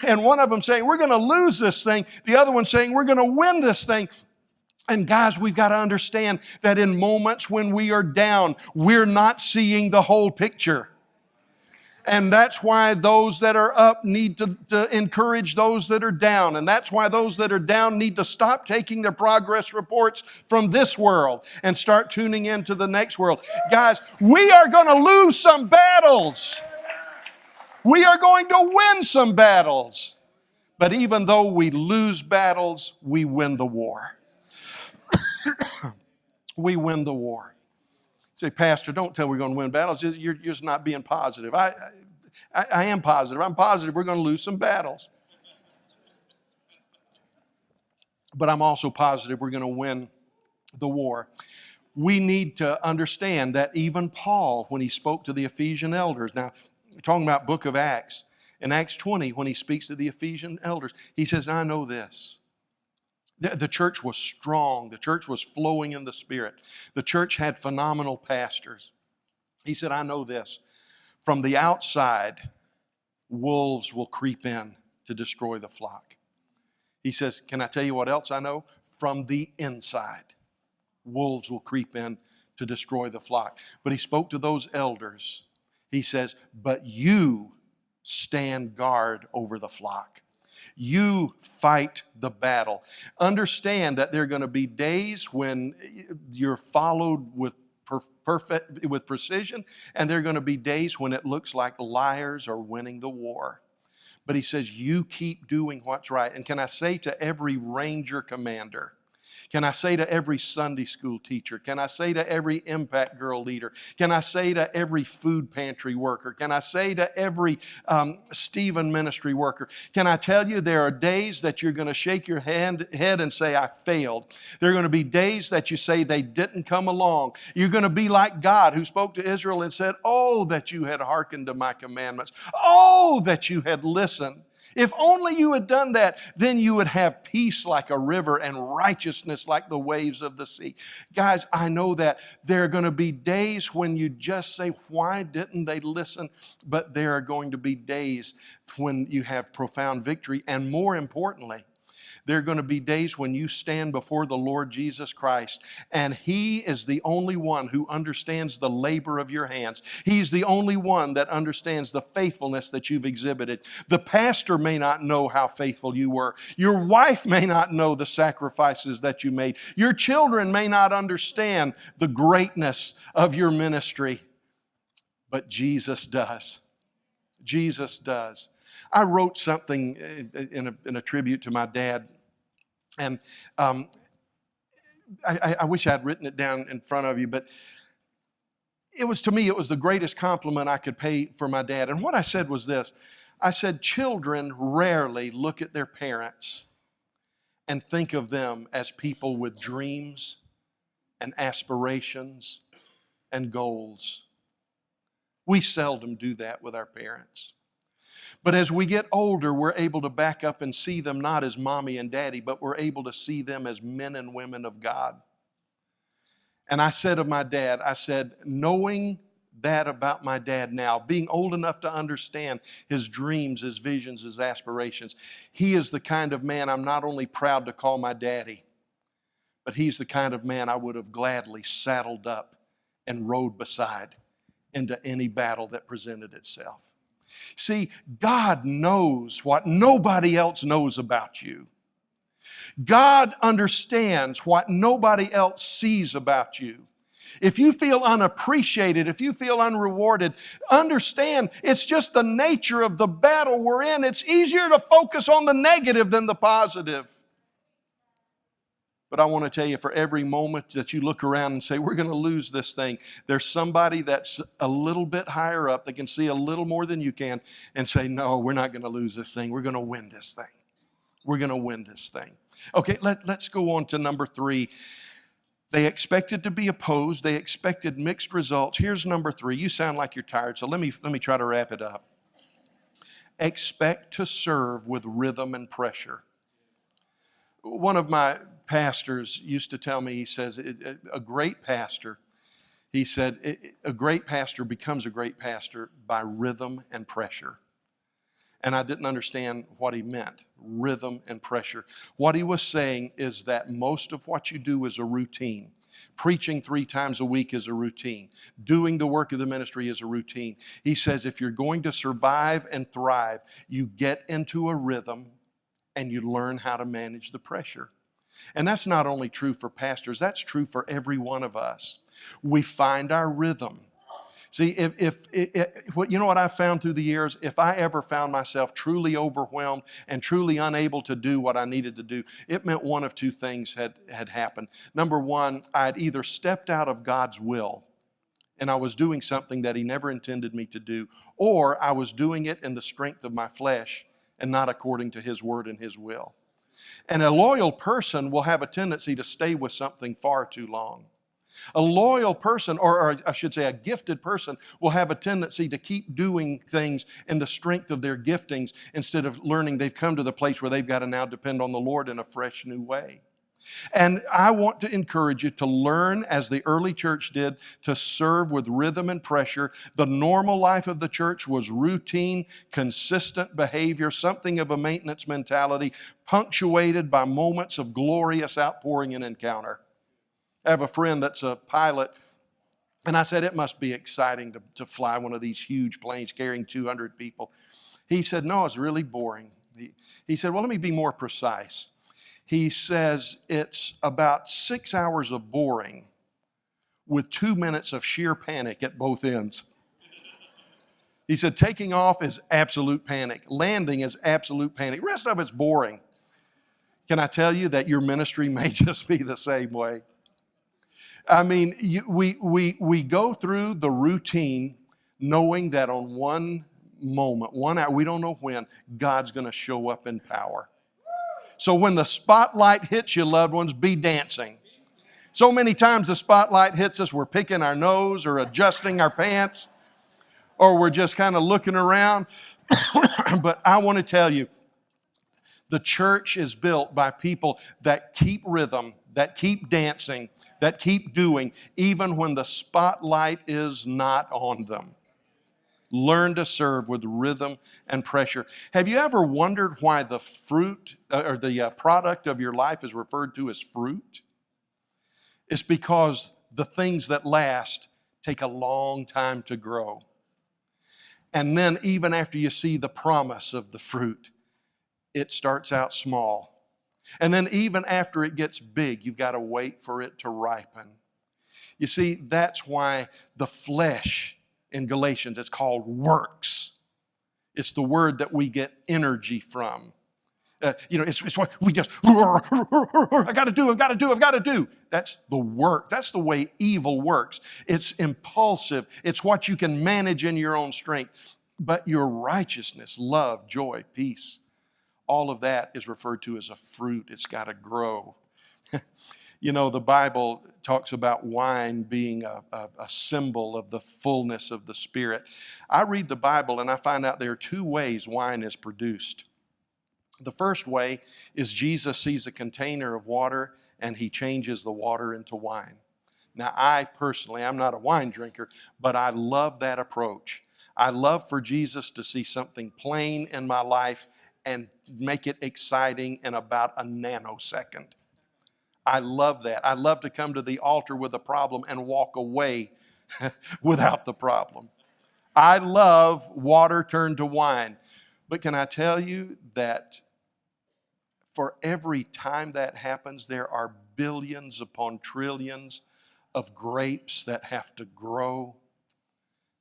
and one of them saying, we're going to lose this thing. The other one saying, we're going to win this thing. And guys, we've got to understand that in moments when we are down, we're not seeing the whole picture. And that's why those that are up need to encourage those that are down. And that's why those that are down need to stop taking their progress reports from this world and start tuning into the next world. Guys, we are going to lose some battles. We are going to win some battles. But even though we lose battles, we win the war. We win the war. Say, Pastor, don't tell me we're going to win battles. You're just not being positive. I am positive. I'm positive we're going to lose some battles. But I'm also positive we're going to win the war. We need to understand that even Paul, when he spoke to the Ephesian elders, now we're talking about book of Acts, in Acts 20, when he speaks to the Ephesian elders, he says, I know this. The church was strong. The church was flowing in the Spirit. The church had phenomenal pastors. He said, I know this. From the outside, wolves will creep in to destroy the flock. He says, can I tell you what else I know? From the inside, wolves will creep in to destroy the flock. But he spoke to those elders. He says, but you stand guard over the flock. You fight the battle. Understand that there are going to be days when you're followed with precision, and there are going to be days when it looks like liars are winning the war. But he says, you keep doing what's right. And can I say to every ranger commander, can I say to every Sunday school teacher? Can I say to every Impact Girl leader? Can I say to every food pantry worker? Can I say to every Stephen ministry worker? Can I tell you there are days that you're going to shake your head and say, I failed. There are going to be days that you say they didn't come along. You're going to be like God who spoke to Israel and said, oh, that you had hearkened to my commandments. Oh, that you had listened. If only you had done that, then you would have peace like a river and righteousness like the waves of the sea. Guys, I know that there are going to be days when you just say, why didn't they listen? But there are going to be days when you have profound victory. And more importantly, there are going to be days when you stand before the Lord Jesus Christ, and He is the only one who understands the labor of your hands. He's the only one that understands the faithfulness that you've exhibited. The pastor may not know how faithful you were. Your wife may not know the sacrifices that you made. Your children may not understand the greatness of your ministry, but Jesus does. Jesus does. I wrote something in a tribute to my dad, and I wish I'd written it down in front of you, but to me, it was the greatest compliment I could pay for my dad. And what I said was this. I said, children rarely look at their parents and think of them as people with dreams and aspirations and goals. We seldom do that with our parents. But as we get older, we're able to back up and see them not as mommy and daddy, but we're able to see them as men and women of God. And I said of my dad, I said, knowing that about my dad now, being old enough to understand his dreams, his visions, his aspirations, he is the kind of man I'm not only proud to call my daddy, but he's the kind of man I would have gladly saddled up and rode beside into any battle that presented itself. See, God knows what nobody else knows about you. God understands what nobody else sees about you. If you feel unappreciated, if you feel unrewarded, understand it's just the nature of the battle we're in. It's easier to focus on the negative than the positive. But I want to tell you, for every moment that you look around and say, we're going to lose this thing, there's somebody that's a little bit higher up that can see a little more than you can and say, no, we're not going to lose this thing. We're going to win this thing. We're going to win this thing. Okay, let's go on to number 3. They expected to be opposed. They expected mixed results. Here's number 3. You sound like you're tired, so let me try to wrap it up. Expect to serve with rhythm and pressure. One of my pastors used to tell me, he says, a great pastor, He said, a great pastor becomes a great pastor by rhythm and pressure. And I didn't understand what he meant, rhythm and pressure. What he was saying is that most of what you do is a routine. Preaching 3 times a week is a routine. Doing the work of the ministry is a routine. He says if you're going to survive and thrive, you get into a rhythm and you learn how to manage the pressure. And that's not only true for pastors, that's true for every one of us. We find our rhythm. See, you know what I've found through the years? If I ever found myself truly overwhelmed and truly unable to do what I needed to do, it meant one of 2 things had happened. Number one, I had either stepped out of God's will and I was doing something that He never intended me to do, or I was doing it in the strength of my flesh and not according to His word and His will. And a loyal person will have a tendency to stay with something far too long. A loyal person, or I should say a gifted person, will have a tendency to keep doing things in the strength of their giftings instead of learning they've come to the place where they've got to now depend on the Lord in a fresh new way. And I want to encourage you to learn, as the early church did, to serve with rhythm and pressure. The normal life of the church was routine, consistent behavior, something of a maintenance mentality, punctuated by moments of glorious outpouring and encounter. I have a friend that's a pilot, and I said, it must be exciting to fly one of these huge planes carrying 200 people. He said, no, it's really boring. He said, well, let me be more precise. He says it's about 6 hours of boring with 2 minutes of sheer panic at both ends. He said, taking off is absolute panic. Landing is absolute panic. The rest of it's boring. Can I tell you that your ministry may just be the same way? I mean, we go through the routine knowing that on one moment, 1 hour, we don't know when, God's going to show up in power. So when the spotlight hits you, loved ones, be dancing. So many times the spotlight hits us, we're picking our nose or adjusting our pants, or we're just kind of looking around. But I want to tell you, the church is built by people that keep rhythm, that keep dancing, that keep doing, even when the spotlight is not on them. Learn to serve with rhythm and pressure. Have you ever wondered why the fruit or the product of your life is referred to as fruit? It's because the things that last take a long time to grow. And then even after you see the promise of the fruit, it starts out small. And then even after it gets big, you've got to wait for it to ripen. You see, that's why the flesh in Galatians, it's called works. It's the word that we get energy from. It's what we just, I've got to do. That's the work. That's the way evil works. It's impulsive. It's what you can manage in your own strength. But your righteousness, love, joy, peace, all of that is referred to as a fruit. It's got to grow. You know, the Bible talks about wine being a symbol of the fullness of the Spirit. I read the Bible and I find out there are 2 ways wine is produced. The first way is Jesus sees a container of water and He changes the water into wine. Now, I personally, I'm not a wine drinker, but I love that approach. I love for Jesus to see something plain in my life and make it exciting in about a nanosecond. I love that. I love to come to the altar with a problem and walk away without the problem. I love water turned to wine. But can I tell you that for every time that happens, there are billions upon trillions of grapes that have to grow,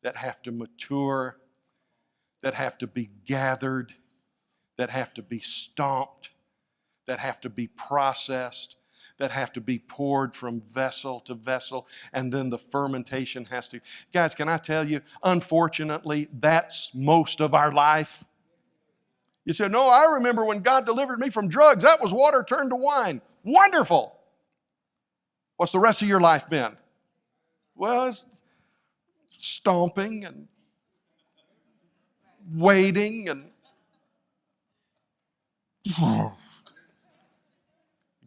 that have to mature, that have to be gathered, that have to be stomped, that have to be processed, that have to be poured from vessel to vessel, and then the fermentation has to. Guys, can I tell you, unfortunately, that's most of our life. You say, no, I remember when God delivered me from drugs. That was water turned to wine. Wonderful. What's the rest of your life been? Well, it's stomping and waiting and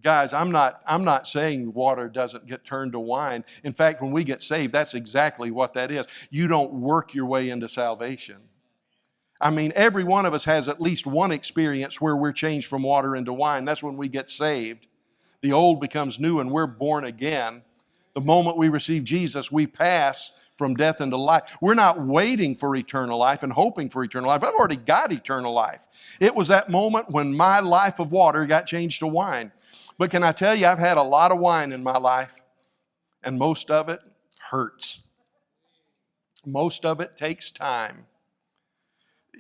Guys, I'm not saying water doesn't get turned to wine. In fact, when we get saved, that's exactly what that is. You don't work your way into salvation. I mean, every one of us has at least one experience where we're changed from water into wine. That's when we get saved. The old becomes new and we're born again. The moment we receive Jesus, we pass from death into life. We're not waiting for eternal life and hoping for eternal life. I've already got eternal life. It was that moment when my life of water got changed to wine. But can I tell you, I've had a lot of wine in my life, and most of it hurts. Most of it takes time.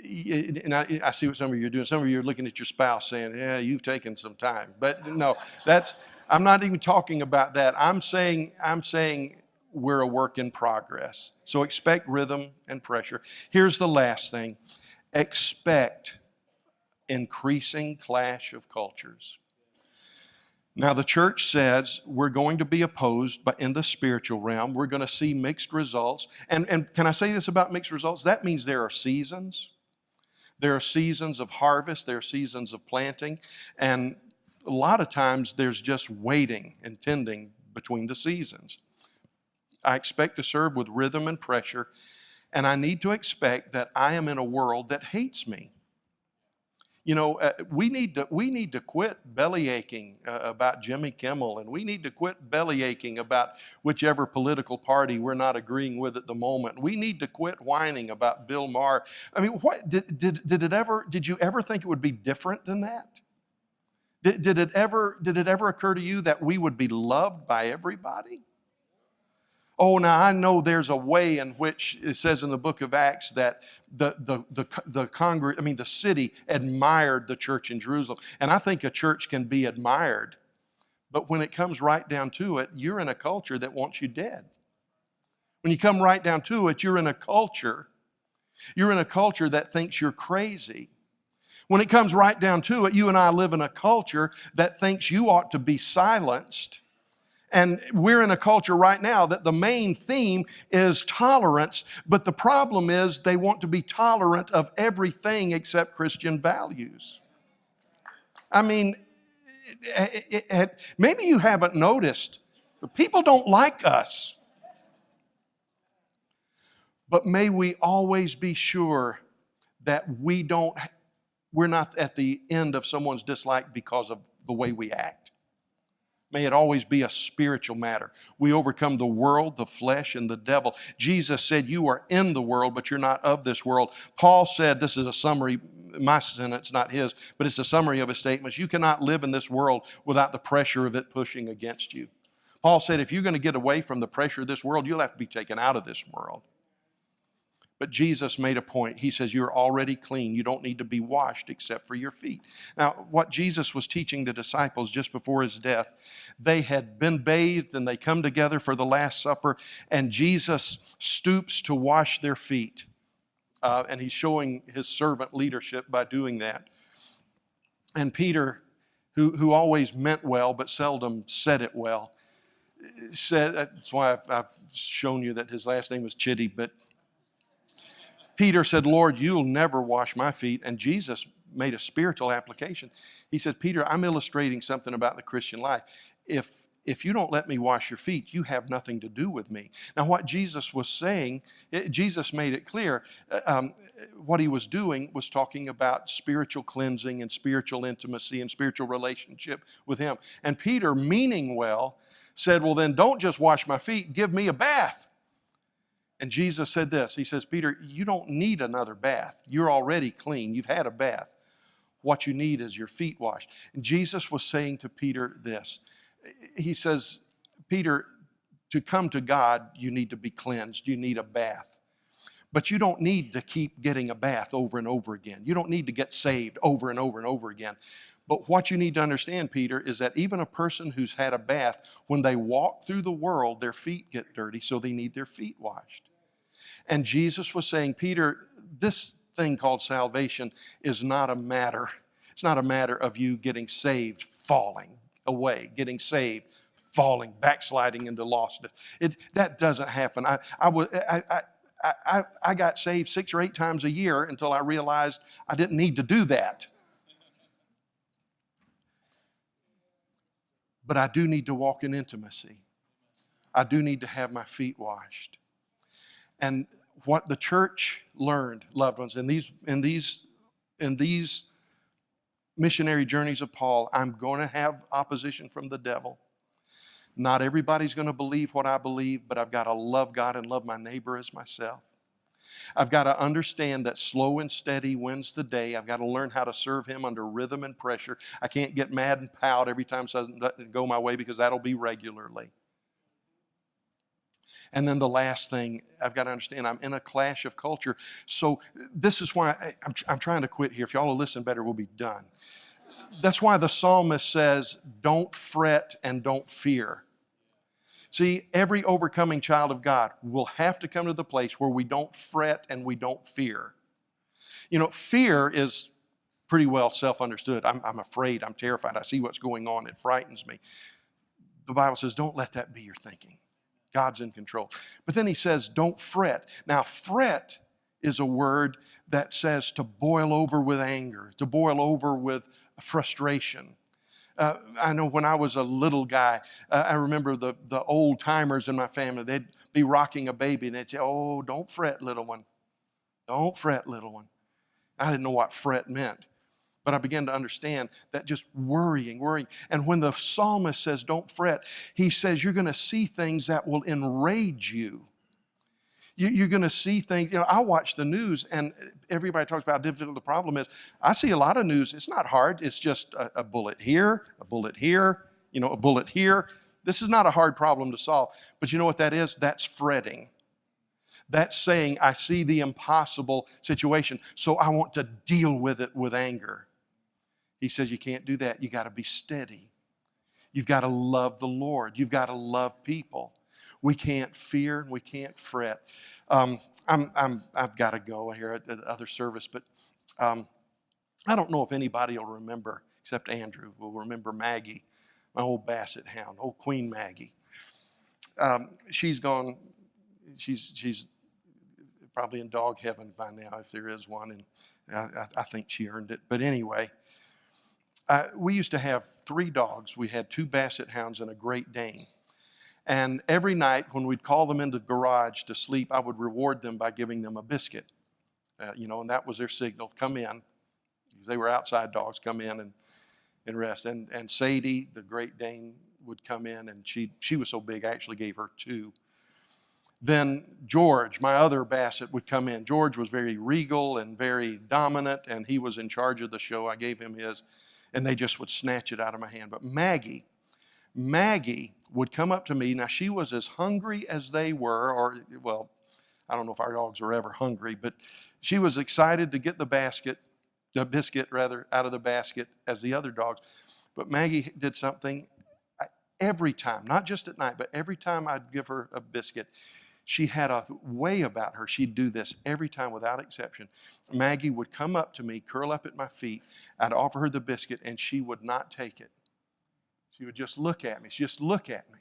And I see what some of you are doing. Some of you are looking at your spouse saying, yeah, you've taken some time. But no, I'm not even talking about that. I'm saying we're a work in progress. So expect rhythm and pressure. Here's the last thing. Expect increasing clash of cultures. Now, the church says we're going to be opposed, but in the spiritual realm, we're going to see mixed results. And can I say this about mixed results? That means there are seasons. There are seasons of harvest. There are seasons of planting. And a lot of times there's just waiting and tending between the seasons. I expect to serve with rhythm and pressure, and I need to expect that I am in a world that hates me. You know, we need to quit belly aching about Jimmy Kimmel, and we need to quit belly aching about whichever political party we're not agreeing with at the moment. We need to quit whining about Bill Maher. I mean, what did you ever think it would be different than that? Did it ever occur to you that we would be loved by everybody? Oh, now I know there's a way in which it says in the book of Acts that the city admired the church in Jerusalem. And I think a church can be admired. But when it comes right down to it, you're in a culture that wants you dead. When you come right down to it, you're in a culture that thinks you're crazy. When it comes right down to it, you and I live in a culture that thinks you ought to be silenced. And we're in a culture right now that the main theme is tolerance, but the problem is they want to be tolerant of everything except Christian values. I mean, maybe you haven't noticed, but people don't like us. But may we always be sure that we're not at the end of someone's dislike because of the way we act. May it always be a spiritual matter. We overcome the world, the flesh, and the devil. Jesus said, you are in the world, but you're not of this world. Paul said, this is a summary, my sentence, not his, but it's a summary of his statements. You cannot live in this world without the pressure of it pushing against you. Paul said, if you're going to get away from the pressure of this world, you'll have to be taken out of this world. But Jesus made a point. He says, you're already clean. You don't need to be washed except for your feet. Now, what Jesus was teaching the disciples just before his death, they had been bathed and they come together for the Last Supper, and Jesus stoops to wash their feet. And he's showing his servant leadership by doing that. And Peter, who always meant well but seldom said it well, said, that's why I've shown you that his last name was Chitty, but Peter said, Lord, you'll never wash my feet. And Jesus made a spiritual application. He said, Peter, I'm illustrating something about the Christian life. If you don't let me wash your feet, you have nothing to do with me. Now, what Jesus was saying, Jesus made it clear. What he was doing was talking about spiritual cleansing and spiritual intimacy and spiritual relationship with him. And Peter, meaning well, said, well, then don't just wash my feet, give me a bath. And Jesus said this, he says, Peter, you don't need another bath. You're already clean. You've had a bath. What you need is your feet washed. And Jesus was saying to Peter this. He says, Peter, to come to God, you need to be cleansed. You need a bath. But you don't need to keep getting a bath over and over again. You don't need to get saved over and over and over again. But what you need to understand, Peter, is that even a person who's had a bath, when they walk through the world, their feet get dirty, so they need their feet washed. And Jesus was saying, Peter, this thing called salvation is not a matter. It's not a matter of you getting saved, falling away, getting saved, falling, backsliding into lostness. That doesn't happen. I got saved 6 or 8 times a year until I realized I didn't need to do that. But I do need to walk in intimacy. I do need to have my feet washed. And what the church learned, loved ones, in these missionary journeys of Paul, I'm going to have opposition from the devil. Not everybody's going to believe what I believe, but I've got to love God and love my neighbor as myself. I've got to understand that slow and steady wins the day. I've got to learn how to serve Him under rhythm and pressure. I can't get mad and pout every time something doesn't go my way, because that'll be regularly. And then the last thing, I've got to understand, I'm in a clash of culture. So this is why I'm trying to quit here. If y'all will listen better, we'll be done. That's why the psalmist says, don't fret and don't fear. See, every overcoming child of God will have to come to the place where we don't fret and we don't fear. You know, fear is pretty well self-understood. I'm afraid, I'm terrified, I see what's going on, it frightens me. The Bible says, don't let that be your thinking. God's in control. But then he says, don't fret. Now, fret is a word that says to boil over with anger, to boil over with frustration. I know when I was a little guy, I remember the old timers in my family, they'd be rocking a baby and they'd say, oh, don't fret, little one. Don't fret, little one. I didn't know what fret meant. But I began to understand that just worrying. And when the psalmist says, don't fret, he says you're going to see things that will enrage you. You're going to see things. You know, I watch the news and everybody talks about how difficult the problem is. I see a lot of news. It's not hard. It's just a bullet here, a bullet here, you know, a bullet here. This is not a hard problem to solve. But you know what that is? That's fretting. That's saying, I see the impossible situation, so I want to deal with it with anger. He says you can't do that. You got to be steady. You've got to love the Lord. You've got to love people. We can't fear and we can't fret. I've got to go here at the other service, but I don't know if anybody will remember, except Andrew, will remember Maggie, my old basset hound, old Queen Maggie. She's gone. She's probably in dog heaven by now, if there is one, and I think she earned it. But anyway, we used to have 3 dogs. We had 2 basset hounds and a Great Dane. And every night when we'd call them into the garage to sleep, I would reward them by giving them a biscuit. And that was their signal, come in, because they were outside dogs, come in and rest. And Sadie, the Great Dane, would come in, and she was so big, I actually gave her 2. Then George, my other basset, would come in. George was very regal and very dominant, and he was in charge of the show. I gave him his, and they just would snatch it out of my hand. But Maggie would come up to me. Now, she was as hungry as they were, I don't know if our dogs were ever hungry, but she was excited to get the biscuit out of the basket as the other dogs. But Maggie did something every time, not just at night, but every time I'd give her a biscuit. She had a way about her. She'd do this every time without exception. Maggie would come up to me, curl up at my feet. I'd offer her the biscuit, and she would not take it. She would just look at me. She'd just look at me.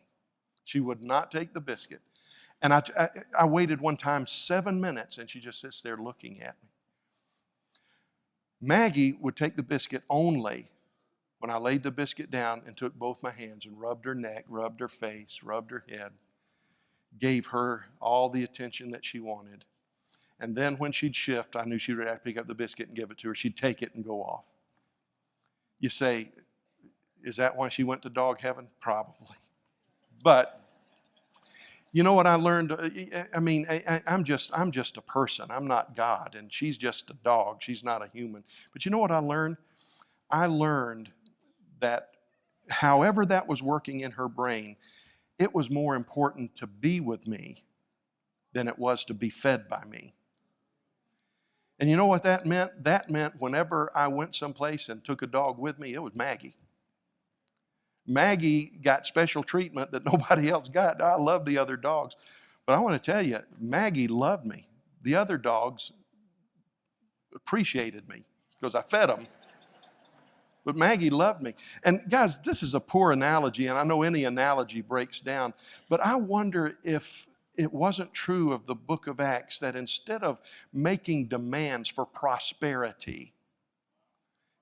She would not take the biscuit. And I waited one time 7 minutes, and she just sits there looking at me. Maggie would take the biscuit only when I laid the biscuit down and took both my hands and rubbed her neck, rubbed her face, rubbed her head, gave her all the attention that she wanted. And then when she'd shift, I knew she would have to pick up the biscuit and give it to her. She'd take it and go off. You say, is that why she went to dog heaven? Probably. But you know what I learned? I'm just a person. I'm not God, and she's just a dog. She's not a human. But you know what I learned? I learned that however that was working in her brain, it was more important to be with me than it was to be fed by me. And you know what that meant? That meant whenever I went someplace and took a dog with me, it was Maggie. Maggie got special treatment that nobody else got. I love the other dogs. But I want to tell you, Maggie loved me. The other dogs appreciated me because I fed them. But Maggie loved me. And guys, this is a poor analogy, and I know any analogy breaks down, but I wonder if it wasn't true of the book of Acts that instead of making demands for prosperity,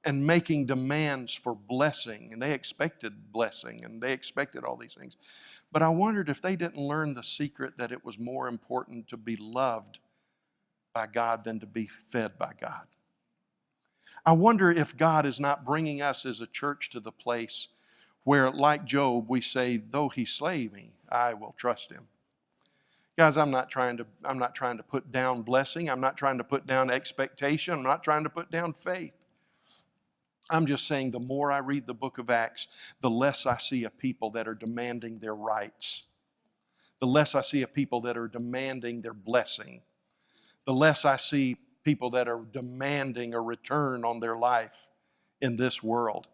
and making demands for blessing. And they expected blessing and they expected all these things. But I wondered if they didn't learn the secret that it was more important to be loved by God than to be fed by God. I wonder if God is not bringing us as a church to the place where, like Job, we say, though he slay me, I will trust him. Guys, I'm not trying to put down blessing. I'm not trying to put down expectation. I'm not trying to put down faith. I'm just saying the more I read the book of Acts, the less I see a people that are demanding their rights. The less I see a people that are demanding their blessing. The less I see people that are demanding a return on their life in this world.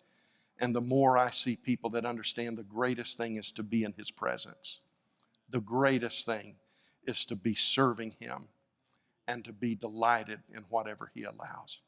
And the more I see people that understand the greatest thing is to be in His presence. The greatest thing is to be serving Him and to be delighted in whatever He allows.